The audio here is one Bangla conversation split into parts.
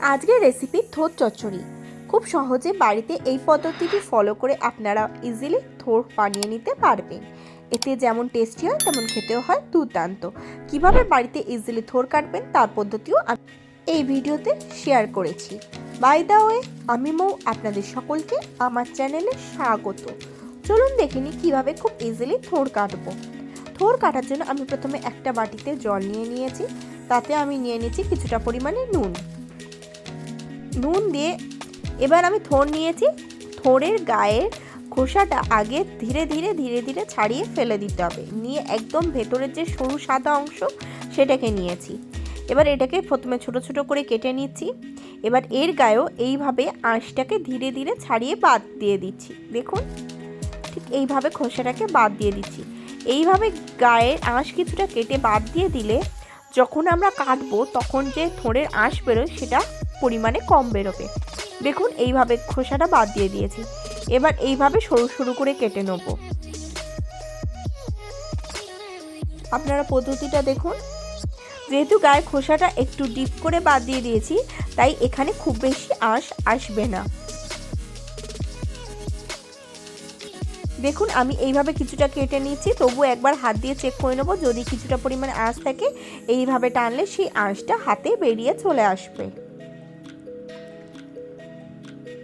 আজকের রেসিপি থোর চচ্চড়ি। খুব সহজে বাড়িতে এই পদ্ধতিটি ফলো করে আপনারা ইজিলি থোর বানিয়ে নিতে পারবেন। এতে যেমন টেস্টি হয় তেমন খেতেও হয় দুর্দান্ত। কিভাবে বাড়িতে ইজিলি থোর কাটবেন তার পদ্ধতিও এই ভিডিওতে শেয়ার করেছি। বাই দ্য ওয়ে, আমি মৌ, আপনাদের সকলকে আমার চ্যানেলে স্বাগত। চলুন দেখে নিই কীভাবে খুব ইজিলি থোর কাটবো। থোর কাটার জন্য আমি প্রথমে একটা বাটিতে জল নিয়েছি। তাতে আমি নিয়ে নিয়েছি কিছুটা পরিমাণে নুন দিয়ে এবার আমি থোর নিয়েছি। থোরের গায়ের খোসাটা আগে ধীরে ধীরে ছাড়িয়ে ফেলে দিতে হবে। নিয়ে একদম ভেতরের যে সরু সাদা অংশ সেটাকে নিয়েছি। এবার এটাকে প্রথমে ছোট ছোট করে কেটে নিচ্ছি। এবার এর গায়েও এইভাবে আঁশটাকে ধীরে ধীরে ছাড়িয়ে বাদ দিয়ে দিচ্ছি। দেখুন, ঠিক এইভাবে খোসাটাকে বাদ দিয়ে দিচ্ছি। এইভাবে গায়ের আঁশ কিছুটা কেটে বাদ দিয়ে দিলে যখন আমরা কাটবো তখন যে থোড়ের আঁশ বেরোয় সেটা পরিমাণে কম বেরোবে। দেখুন, এইভাবে খোসাটা বাদ দিয়ে দিয়েছি। এবার এইভাবে সরু সরু করে কেটে নেব। আপনারা পদ্ধতিটা দেখুন। যেহেতু গায়ে খোসাটা একটু ডিপ করে বাদ দিয়ে দিয়েছি, তাই এখানে খুব বেশি আঁশ আসবে না। দেখুন, আমি এইভাবে কিছুটা কেটে নিচ্ছি। তবু একবার হাত দিয়ে চেক করে নেবো, যদি কিছুটা পরিমাণে আঁশ থাকে এইভাবে টানলে সেই আঁশটা হাতে বেরিয়ে চলে আসবে।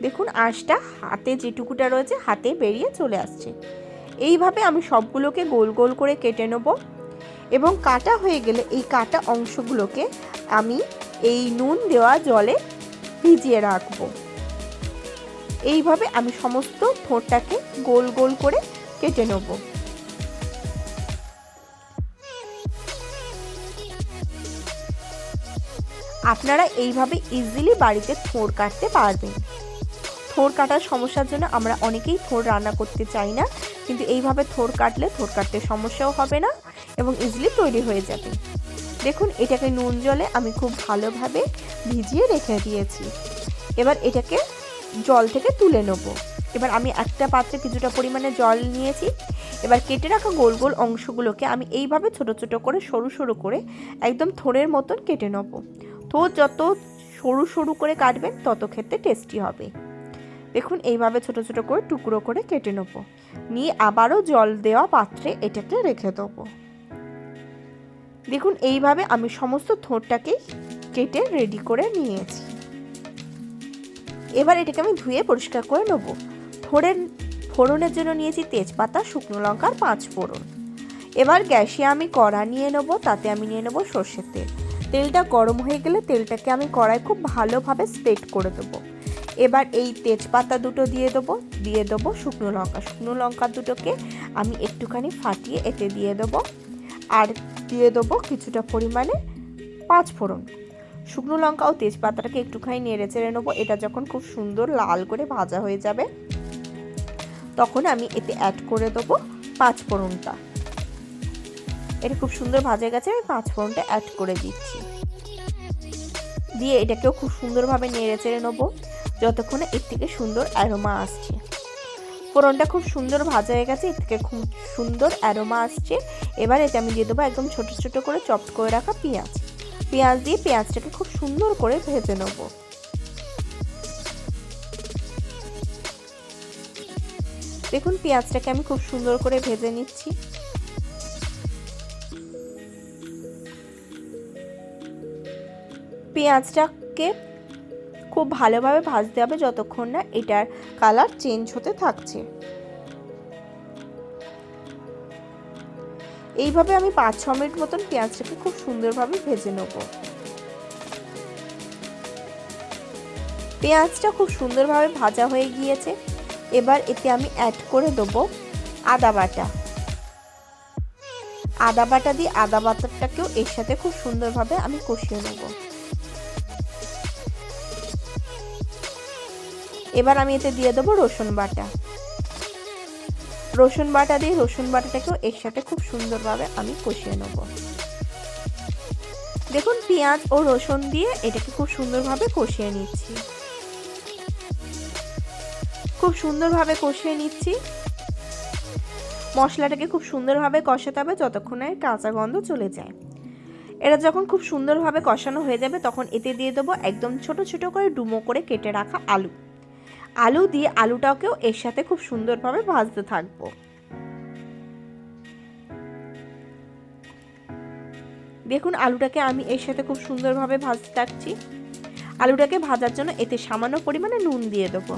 দেখুন, আঁশটা হাতে যেটুকুটা রয়েছে হাতে বেরিয়ে চলে আসছে। এইভাবে আমি সবগুলোকে গোল গোল করে কেটে নেব এবং কাটা হয়ে গেলে এই কাটা অংশগুলোকে আমি এই নুন দেওয়া জলে ভিজিয়ে রাখবো। এইভাবে আমি সমস্ত থোরটাকে গোল গোল করে কেটে নেব। আপনারা এইভাবে ইজিলি বাড়িতে থোর কাটতে পারবেন। থোর কাটার সমস্যার জন্য আমরা অনেকেই থোর রান্না করতে চাই না, কিন্তু এইভাবে থোর কাটতে সমস্যাও হবে না এবং ইজিলি তৈরি হয়ে যাবে। দেখুন, এটাকে নুন জলে আমি খুব ভালোভাবে ভিজিয়ে রেখে দিয়েছি। এবার এটাকে জল থেকে তুলে নেব। এবার আমি একটা পাত্রে কিছুটা পরিমাণে জল নিয়েছি। এবার কেটে রাখা গোল গোল অংশগুলোকে আমি এইভাবে ছোট ছোট করে সরু সরু করে একদম থোড়ের মতন কেটে নেব। থোর যত সরু সরু করে কাটবেন তত খেতে টেস্টি হবে। দেখুন, এইভাবে ছোট ছোট করে টুকরো করে কেটে নেব। নিয়ে আবারও জল দেওয়া পাত্রে এটাকে রেখে দেবো। দেখুন, এইভাবে আমি সমস্ত থোরটাকে কেটে রেডি করে নিয়েছি। এবার এটাকে আমি ধুয়ে পরিষ্কার করে নেব। থোড়ের ফোড়নের জন্য নিয়েছি তেজপাতা, শুকনো লঙ্কার 5 ফোড়ন। এবার গ্যাসে আমি কড়া নিয়ে নেব। তাতে আমি নিয়ে নেব সর্ষের তেল। তেলটা গরম হয়ে গেলে তেলটাকে আমি কড়াই খুব ভালোভাবে স্প্রেড করে দেবো। এবার এই তেজপাতা দুটো দিয়ে দেবো শুকনো লঙ্কা দুটোকে আমি একটুখানি ফাটিয়ে এতে দিয়ে দেবো। আর দিয়ে দেবো কিছুটা পরিমাণে 5 ফোড়ন। শুকনো লঙ্কা ও তেজপাতাটাকে একটুখানি নেড়ে চেড়ে নেবো। এটা যখন খুব সুন্দর লাল করে ভাজা হয়ে যাবে তখন আমি এতে অ্যাড করে দেবো 5 ফোড়নটা। এটা খুব সুন্দর ভাজা গেছে, আমি 5 ফোড়নটা অ্যাড করে দিচ্ছি। দিয়ে এটাকেও খুব সুন্দরভাবে নেড়ে চেড়ে নেবো যতক্ষণে এর থেকে সুন্দর অ্যারোমা আসছে। ফোড়নটা খুব সুন্দর ভাজা হয়ে গেছে, এর থেকে খুব সুন্দর অ্যারোমা আসছে। এবার এতে আমি দিয়ে দেবো একদম ছোট ছোট করে চপড করে রাখা পেঁয়াজ দিয়ে পেঁয়াজটাকে খুব সুন্দর করে ভেজে নেব। দেখুন, পেঁয়াজটাকে আমি খুব সুন্দর করে ভেজে নিচ্ছি। পেঁয়াজটাকে খুব ভালোভাবে ভাজতে হবে যতক্ষণ না এটার কালার চেঞ্জ হতে থাকছে। এইভাবে আমি 5-6 মিনিট মতন পেঁয়াজটাকে খুব সুন্দরভাবে ভেজে নেব। পেঁয়াজটা খুব সুন্দরভাবে ভাজা হয়ে গিয়েছে। এবার এতে আমি অ্যাড করে দেবো আদা বাটা দিয়ে আদা বাটাটাকেও এর সাথে খুব সুন্দরভাবে আমি কষিয়ে নেব। এবার আমি এতে দিয়ে দেবো রসুন বাটা দিয়ে রসুন বাটাটাকেও এর সাথে খুব সুন্দরভাবে আমি কষিয়ে নেব। দেখুন, পেঁয়াজ ও রসুন দিয়ে এটাকে খুব সুন্দরভাবে কষিয়ে নিচ্ছি। মশলাটাকে খুব সুন্দরভাবে কষাতে হবে যতক্ষণ না কাঁচা গন্ধ চলে যায়। এটা যখন খুব সুন্দরভাবে কষানো হয়ে যাবে তখন এতে দিয়ে দেবো একদম ছোট ছোট করে ডুমো করে কেটে রাখা আলু দিয়ে আলুটাকেও এর সাথে খুব সুন্দরভাবে ভাজতে থাকবো। দেখুন আলুটাকে আমি এর সাথে খুব সুন্দরভাবে ভাজতে থাকছি। আলুটাকে ভাজার জন্য এতে সামান্য পরিমাণে নুন দিয়ে দেবো।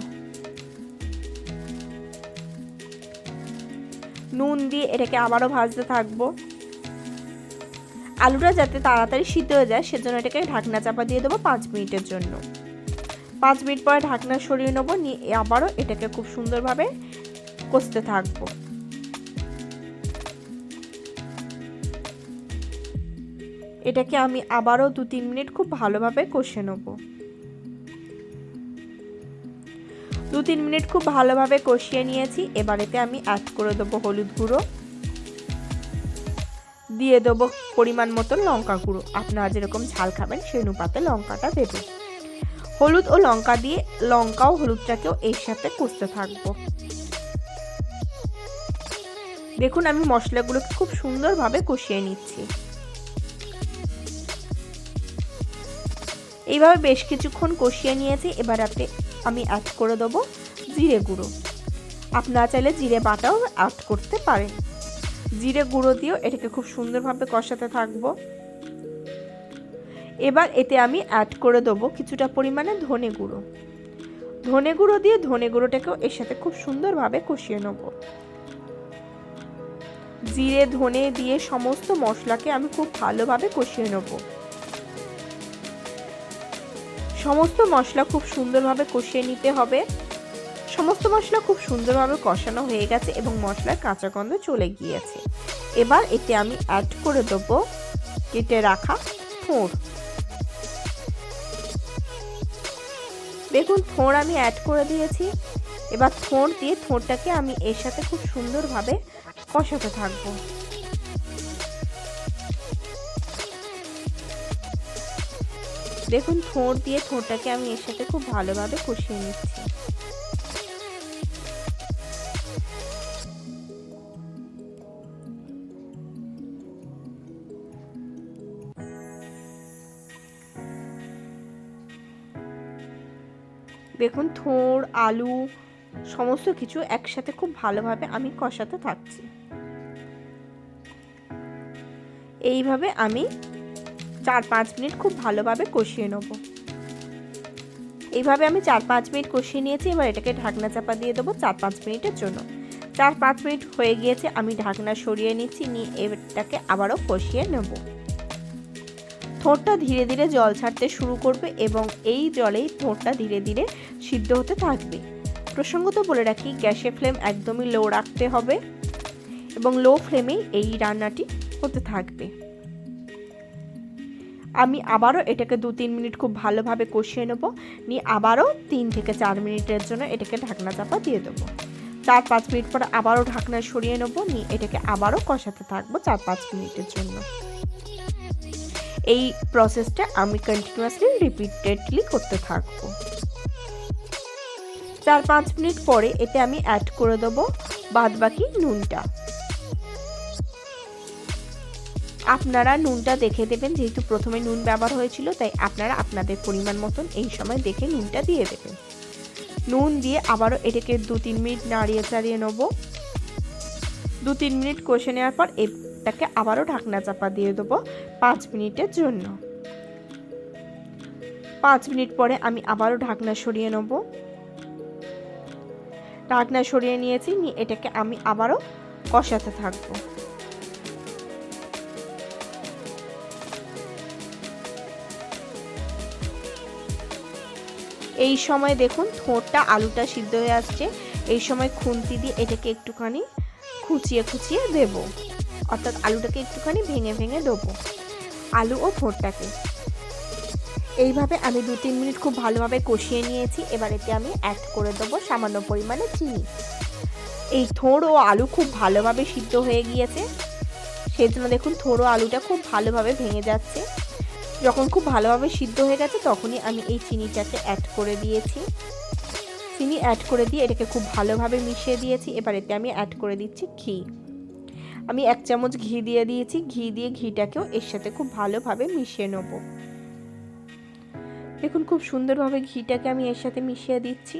নুন দিয়ে এটাকে আবারও ভাজতে থাকবো। আলুটা যাতে তাড়াতাড়ি সিদ্ধ হয়ে যায় সেজন্য এটাকে ঢাকনা চাপা দিয়ে দেবো 5 মিনিটের জন্য। 5 মিনিট পরে ঢাকনা সরিয়ে নেবো, নিয়ে আবারও এটাকে খুব সুন্দরভাবে কষতে থাকবো। এটাকে আমি আবারও 2-3 মিনিট খুব ভালোভাবে কষে নেব। 2-3 মিনিট খুব ভালোভাবে কষিয়ে নিয়েছি। এবার এতে আমি অ্যাড করে দেবো হলুদ গুঁড়ো, দিয়ে দেবো পরিমাণ মতো লঙ্কা গুঁড়ো। আপনারা যেরকম ঝাল খাবেন সেই অনুপাতে লঙ্কাটা দেবেন। হলুদ ও লঙ্কা দিয়ে লঙ্কা ও হলুদটাকেও এর সাথে কষতে থাকবো। দেখুন আমি মশলাগুলোকে খুব সুন্দরভাবে কষিয়ে নিচ্ছি। এইভাবে বেশ কিছুক্ষণ কষিয়ে নিয়েছি। এবার আমি অ্যাড করে দেবো জিরে গুঁড়ো। আপনারা চাইলে জিরে বাটাও অ্যাড করতে পারেন। জিরে গুঁড়ো দিয়েও এটাকে খুব সুন্দরভাবে কষাতে থাকবো। এবার এতে আমি অ্যাড করে দেবো কিছুটা পরিমাণে ধনে গুঁড়ো। ধনে গুঁড়ো দিয়ে ধনে গুঁড়োটাকেও এর সাথে খুব সুন্দরভাবে কষিয়ে নেব। জিরে ধনে দিয়ে সমস্ত মশলাকে আমি খুব ভালোভাবে কষিয়ে নেব। সমস্ত মশলা খুব সুন্দরভাবে কষিয়ে নিতে হবে। সমস্ত মশলা খুব সুন্দরভাবে কষানো হয়ে গেছে এবং মশলার কাঁচা গন্ধ চলে গিয়েছে। এবার এতে আমি অ্যাড করে দেবো কেটে রাখা থোড়। দেখুন থোড় আমি অ্যাড করে দিয়েছি। এবার থোড় দিয়ে থোড়টাকে আমি এর সাথে খুব সুন্দরভাবে কষাতে থাকবো। দেখুন থোড় দিয়ে থোড়টাকে আমি এর সাথে খুব ভালোভাবে কষিয়ে নিচ্ছি। দেখুন থোড় আলু সমস্ত কিছু একসাথে খুব ভালোভাবে আমি কষাতে থাকছি। এইভাবে আমি 4-5 মিনিট খুব ভালোভাবে কষিয়ে নেব। এইভাবে আমি 4-5 মিনিট কষিয়ে নিয়েছি। এবার এটাকে ঢাকনা চাপা দিয়ে দেবো 4-5 মিনিটের জন্য। 4-5 মিনিট হয়ে গিয়েছে, আমি ঢাকনা সরিয়ে নিচ্ছি, নিয়ে এটাকে আবারও কষিয়ে নেব। থোড়টা ধীরে ধীরে জল ছাড়তে শুরু করবে এবং এই জলেই থোড়টা ধীরে ধীরে সিদ্ধ হতে থাকবে। প্রসঙ্গত বলে রাখি গ্যাসের ফ্লেম একদমই লো রাখতে হবে এবং লো ফ্লেমেই এই রান্নাটি হতে থাকবে। আমি আবারও এটাকে 2-3 মিনিট খুব ভালোভাবে কষিয়ে নেব, নিয়ে আবারও 3 থেকে 4 মিনিটের জন্য এটাকে ঢাকনা চাপা দিয়ে দেবো। 4-5 মিনিট পরে আবারও ঢাকনা সরিয়ে নেব, নিয়ে এটাকে আবারও কষাতে থাকবো 4-5 মিনিটের জন্য। এই প্রসেসটা আমি কন্টিনিউয়াসলি রিপিটেডলি করতে থাকবো। 4-5 মিনিট পরে এতে আমি অ্যাড করে দেবো বাদবাকি নুনটা। আপনারা নুনটা দেখে দেবেন, যেহেতু প্রথমে নুন ব্যবহার হয়েছিল তাই আপনারা আপনাদের পরিমাণ মতন এই সময় দেখে নুনটা দিয়ে দেবেন। নুন দিয়ে আবারও এটাকে 2-3 মিনিট নাড়িয়ে চাড়িয়ে নেব। 2-3 মিনিট কষে নেওয়ার পর এটাকে আবারও ঢাকনা চাপা দিয়ে দেবো 5 মিনিটের জন্য। 5 মিনিট পরে আমি আবারও ঢাকনা সরিয়ে নেব। ঢাকনা সরিয়ে নিয়েছি, নিয়ে এটাকে আমি আবারও কষাতে থাকবো। এই সময় দেখুন থোড়টা আলুটা সিদ্ধ হয়ে আসছে। এই সময় খুন্তি দিয়ে এটাকে একটুখানি খুঁচিয়ে খুঁচিয়ে দেব, অর্থাৎ আলুটাকে একটুখানি ভেঙে ভেঙে দেবো আলু ও থোড়টাকে। এইভাবে আমি 2-3 মিনিট খুব ভালোভাবে কষিয়ে নিয়েছি। এবার এতে আমি অ্যাড করে দেবো সামান্য পরিমাণে চিনি। এই থোড় ও আলু খুব ভালোভাবে সিদ্ধ হয়ে গিয়েছে, সেই জন্য দেখুন থোড় ও আলুটা খুব ভালোভাবে ভেঙে যাচ্ছে। যখন খুব ভালোভাবে সিদ্ধ হয়ে গেছে তখনই আমি এই চিনিটাকে অ্যাড করে দিয়েছি। চিনি অ্যাড করে দিয়ে এটাকে খুব ভালোভাবে মিশিয়ে দিয়েছি। এবার এতে আমি অ্যাড করে দিচ্ছি ঘি। আমি 1 চামচ ঘি দিয়ে দিয়েছি। ঘি দিয়ে ঘিটাকেও এর সাথে খুব ভালোভাবে মিশিয়ে নেব। দেখুন খুব সুন্দরভাবে ঘিটাকে আমি এর সাথে মিশিয়ে দিচ্ছি।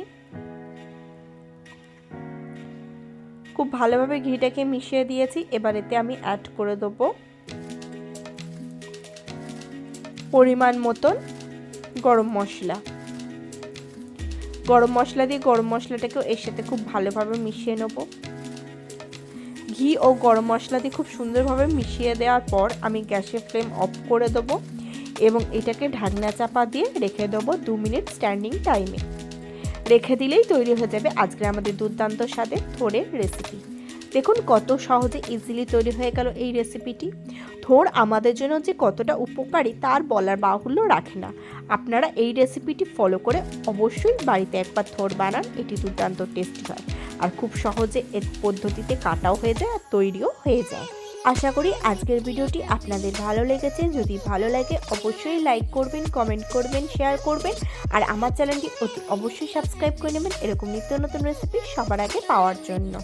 খুব ভালোভাবে ঘিটাকে মিশিয়ে দিয়েছি। এবার এতে আমি অ্যাড করে দেব পরিমাণ মতন গরম মশলা। গরম মশলা দিয়ে গরম মশলাটাকেও এর সাথে খুব ভালোভাবে মিশিয়ে নেব। ঘি ও গরম মশলা দিয়ে খুব সুন্দরভাবে মিশিয়ে দেওয়ার পর আমি গ্যাসের ফ্লেম অফ করে দেবো এবং এটাকে ঢাকনা চাপা দিয়ে রেখে দেবো 2 মিনিট স্ট্যান্ডিং টাইমে। রেখে দিলেই তৈরি হয়ে যাবে আজকে আমাদের দুর্দান্ত স্বাদের থোড়ের রেসিপি। দেখুন কত সহজে ইজিলি তৈরি হয়ে গেল এই রেসিপিটি। থোড় আমাদের জন্য যে কতটা উপকারী তার বলার বাহুল্য রাখে না। আপনারা এই রেসিপিটি ফলো করে অবশ্যই বাড়িতে একবার থোড় বানান, এটি দুর্দান্ত টেস্টি হয় আর খুব সহজে এর পদ্ধতিতে কাটাও হয়ে যায় আর তৈরিও হয়ে যায়। আশা করি আজকের ভিডিওটি আপনাদের ভালো লেগেছে। যদি ভালো লাগে অবশ্যই লাইক করবেন, কমেন্ট করবেন, শেয়ার করবেন আর আমার চ্যানেলটি অবশ্যই সাবস্ক্রাইব করে নেবেন এরকম নিত্য নতুন রেসিপি সবার আগে পাওয়ার জন্য।